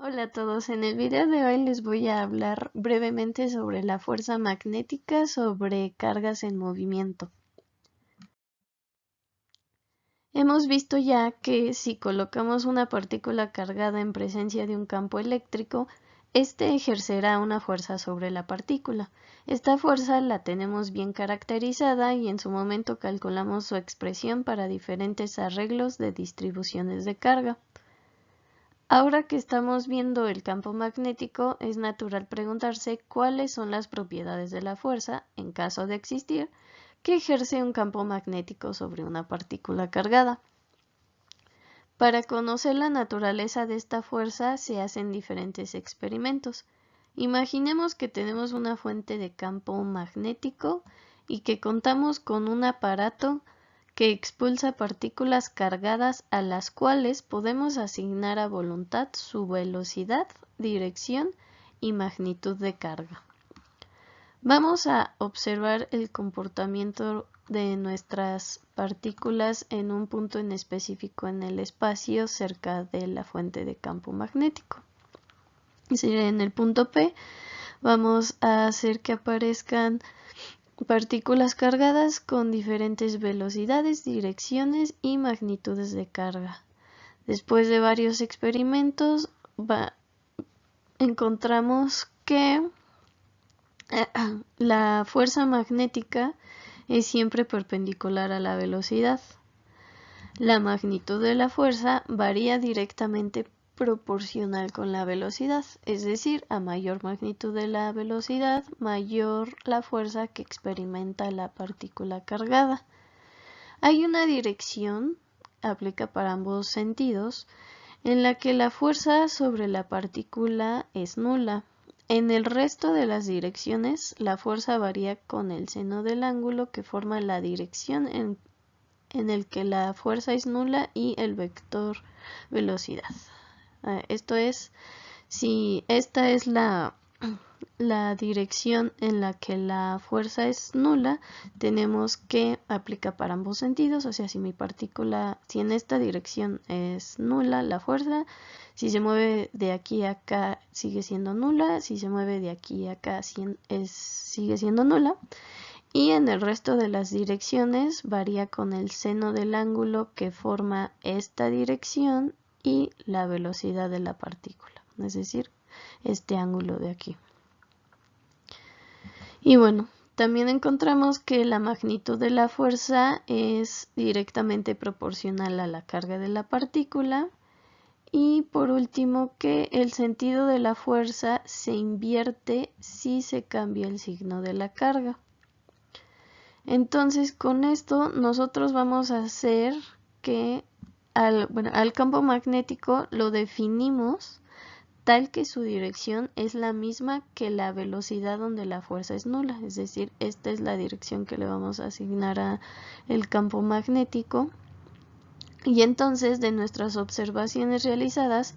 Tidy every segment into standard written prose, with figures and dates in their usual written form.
Hola a todos, en el video de hoy les voy a hablar brevemente sobre la fuerza magnética sobre cargas en movimiento. Hemos visto ya que si colocamos una partícula cargada en presencia de un campo eléctrico, este ejercerá una fuerza sobre la partícula. Esta fuerza la tenemos bien caracterizada y en su momento calculamos su expresión para diferentes arreglos de distribuciones de carga. Ahora que estamos viendo el campo magnético, es natural preguntarse cuáles son las propiedades de la fuerza, en caso de existir, que ejerce un campo magnético sobre una partícula cargada. Para conocer la naturaleza de esta fuerza se hacen diferentes experimentos. Imaginemos que tenemos una fuente de campo magnético y que contamos con un aparato que expulsa partículas cargadas a las cuales podemos asignar a voluntad su velocidad, dirección y magnitud de carga. Vamos a observar el comportamiento de nuestras partículas en un punto en específico en el espacio cerca de la fuente de campo magnético. En el punto P vamos a hacer que aparezcan partículas cargadas con diferentes velocidades, direcciones y magnitudes de carga. Después de varios experimentos, encontramos que la fuerza magnética es siempre perpendicular a la velocidad. La magnitud de la fuerza varía directamente proporcional con la velocidad, es decir, a mayor magnitud de la velocidad, mayor la fuerza que experimenta la partícula cargada. Hay una dirección, aplica para ambos sentidos, en la que la fuerza sobre la partícula es nula. En el resto de las direcciones, la fuerza varía con el seno del ángulo que forma la dirección en el que la fuerza es nula y el vector velocidad. Esto es, si esta es la dirección en la que la fuerza es nula, tenemos que aplicar para ambos sentidos, o sea, si en esta dirección es nula la fuerza, si se mueve de aquí a acá sigue siendo nula, si se mueve de aquí a acá sigue siendo nula. Y en el resto de las direcciones varía con el seno del ángulo que forma esta dirección y la velocidad de la partícula, es decir, este ángulo de aquí. Y bueno, también encontramos que la magnitud de la fuerza es directamente proporcional a la carga de la partícula. Y por último, que el sentido de la fuerza se invierte si se cambia el signo de la carga. Entonces, con esto nosotros vamos a hacer que al campo magnético lo definimos tal que su dirección es la misma que la velocidad donde la fuerza es nula, es decir, esta es la dirección que le vamos a asignar al campo magnético. Y entonces, de nuestras observaciones realizadas,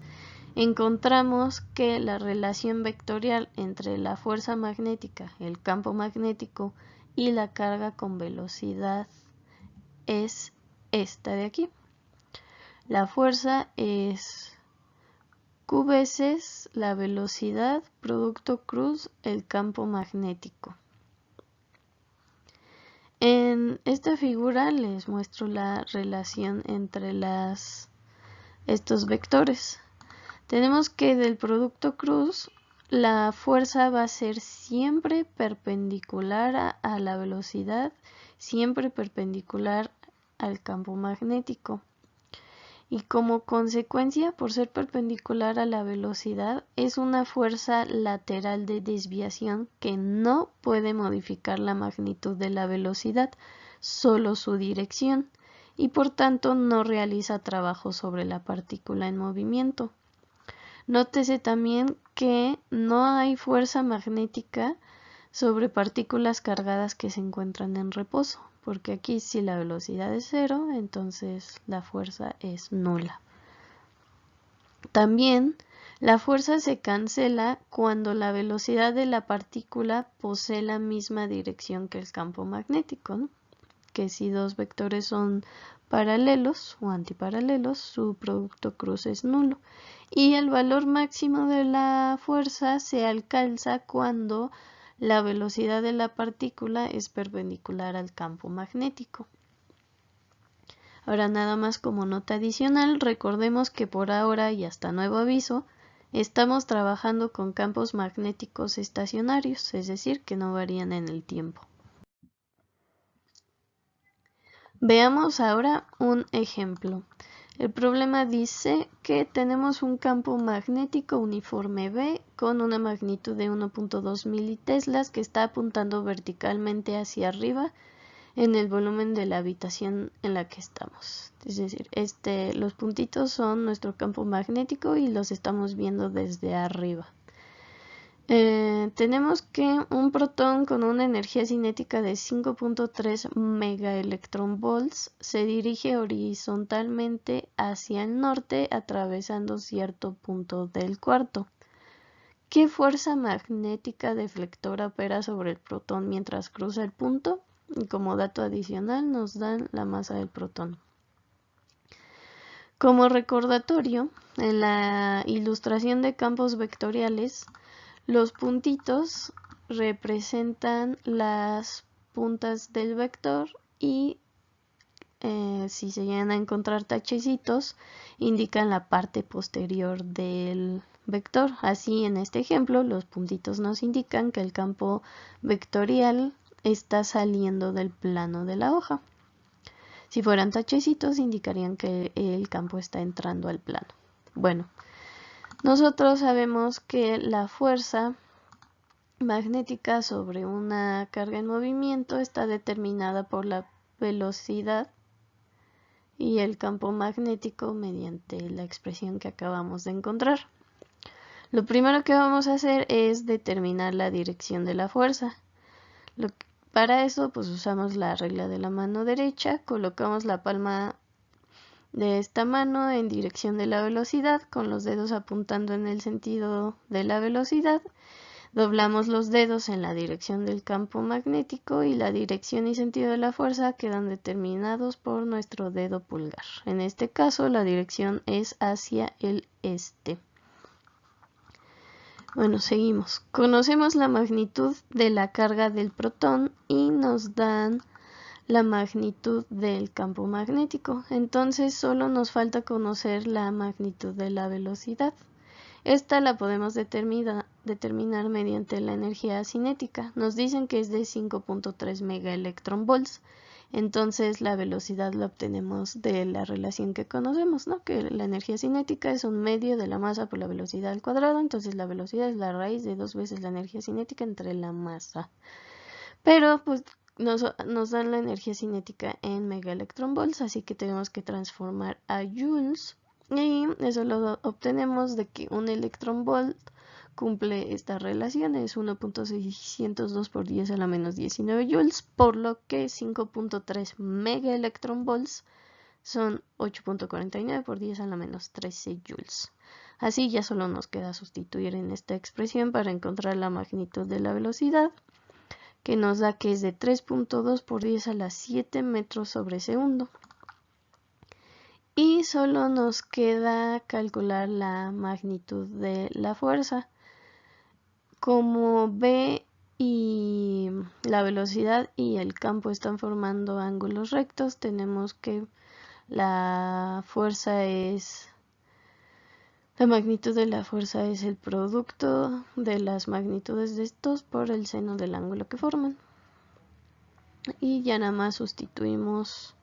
encontramos que la relación vectorial entre la fuerza magnética, el campo magnético y la carga con velocidad es esta de aquí. La fuerza es Q veces la velocidad producto cruz el campo magnético. En esta figura les muestro la relación entre estos vectores. Tenemos que del producto cruz la fuerza va a ser siempre perpendicular a la velocidad, siempre perpendicular al campo magnético. Y como consecuencia, por ser perpendicular a la velocidad, es una fuerza lateral de desviación que no puede modificar la magnitud de la velocidad, solo su dirección, y por tanto no realiza trabajo sobre la partícula en movimiento. Nótese también que no hay fuerza magnética sobre partículas cargadas que se encuentran en reposo, porque aquí si la velocidad es cero, entonces la fuerza es nula. También la fuerza se cancela cuando la velocidad de la partícula posee la misma dirección que el campo magnético, ¿no? Que si dos vectores son paralelos o antiparalelos, su producto cruz es nulo. Y el valor máximo de la fuerza se alcanza cuando la velocidad de la partícula es perpendicular al campo magnético. Ahora nada más como nota adicional, recordemos que por ahora y hasta nuevo aviso, estamos trabajando con campos magnéticos estacionarios, es decir, que no varían en el tiempo. Veamos ahora un ejemplo. El problema dice que tenemos un campo magnético uniforme B con una magnitud de 1.2 militeslas que está apuntando verticalmente hacia arriba en el volumen de la habitación en la que estamos. Es decir, los puntitos son nuestro campo magnético y los estamos viendo desde arriba. Tenemos que un protón con una energía cinética de 5.3 megaelectronvolts se dirige horizontalmente hacia el norte atravesando cierto punto del cuarto. ¿Qué fuerza magnética deflectora opera sobre el protón mientras cruza el punto? Y como dato adicional nos dan la masa del protón. Como recordatorio, en la ilustración de campos vectoriales, los puntitos representan las puntas del vector y si se llegan a encontrar tachecitos, indican la parte posterior del vector. Así, en este ejemplo, los puntitos nos indican que el campo vectorial está saliendo del plano de la hoja. Si fueran tachecitos, indicarían que el campo está entrando al plano. Bueno, nosotros sabemos que la fuerza magnética sobre una carga en movimiento está determinada por la velocidad y el campo magnético mediante la expresión que acabamos de encontrar. Lo primero que vamos a hacer es determinar la dirección de la fuerza. Para eso pues usamos la regla de la mano derecha, colocamos la palma de esta mano en dirección de la velocidad con los dedos apuntando en el sentido de la velocidad. Doblamos los dedos en la dirección del campo magnético y la dirección y sentido de la fuerza quedan determinados por nuestro dedo pulgar. En este caso la dirección es hacia el este. Bueno, seguimos. Conocemos la magnitud de la carga del protón y nos dan la magnitud del campo magnético. Entonces solo nos falta conocer la magnitud de la velocidad. Esta la podemos determinar mediante la energía cinética. Nos dicen que es de 5.3 megaelectronvolts. Entonces la velocidad la obtenemos de la relación que conocemos, ¿no? Que la energía cinética es un medio de la masa por la velocidad al cuadrado. Entonces la velocidad es la raíz de 2 veces la energía cinética entre la masa. Pero pues nos dan la energía cinética en megaelectronvolts, así que tenemos que transformar a joules. Y eso lo obtenemos de que un electronvolt cumple esta relación, es 1.602 por 10 a la menos 19 joules, por lo que 5.3 megaelectronvolts son 8.49 por 10 a la menos 13 joules. Así ya solo nos queda sustituir en esta expresión para encontrar la magnitud de la velocidad, que nos da que es de 3.2 por 10 a la 7 metros sobre segundo. Y solo nos queda calcular la magnitud de la fuerza. Como B y la velocidad y el campo están formando ángulos rectos, tenemos que la magnitud de la fuerza es el producto de las magnitudes de estos por el seno del ángulo que forman. Y ya nada más sustituimos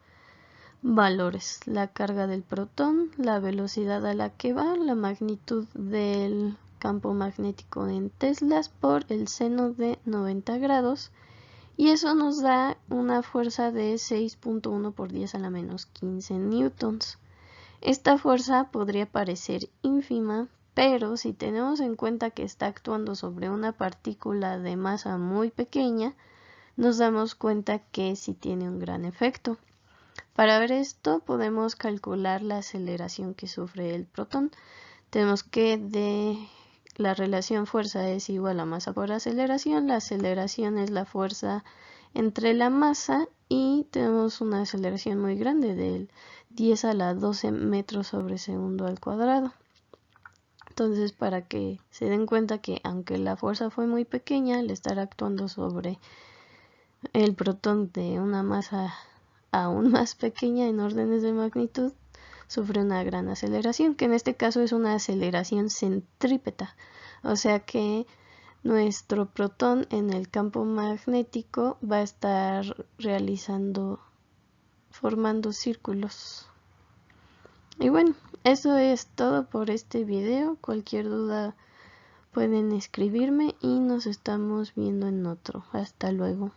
valores: la carga del protón, la velocidad a la que va, la magnitud del campo magnético en teslas por el seno de 90 grados, y eso nos da una fuerza de 6.1 por 10 a la menos 15 newtons. Esta fuerza podría parecer ínfima, pero si tenemos en cuenta que está actuando sobre una partícula de masa muy pequeña, nos damos cuenta que sí tiene un gran efecto. Para ver esto podemos calcular la aceleración que sufre el protón. Tenemos que la relación fuerza es igual a masa por aceleración. La aceleración es la fuerza entre la masa y tenemos una aceleración muy grande del 10 a la 12 metros sobre segundo al cuadrado. Entonces, para que se den cuenta que aunque la fuerza fue muy pequeña, al estar actuando sobre el protón de una masa aún más pequeña en órdenes de magnitud, sufre una gran aceleración, que en este caso es una aceleración centrípeta, o sea que nuestro protón en el campo magnético va a estar formando círculos. Y bueno, eso es todo por este video. Cualquier duda pueden escribirme y nos estamos viendo en otro. Hasta luego.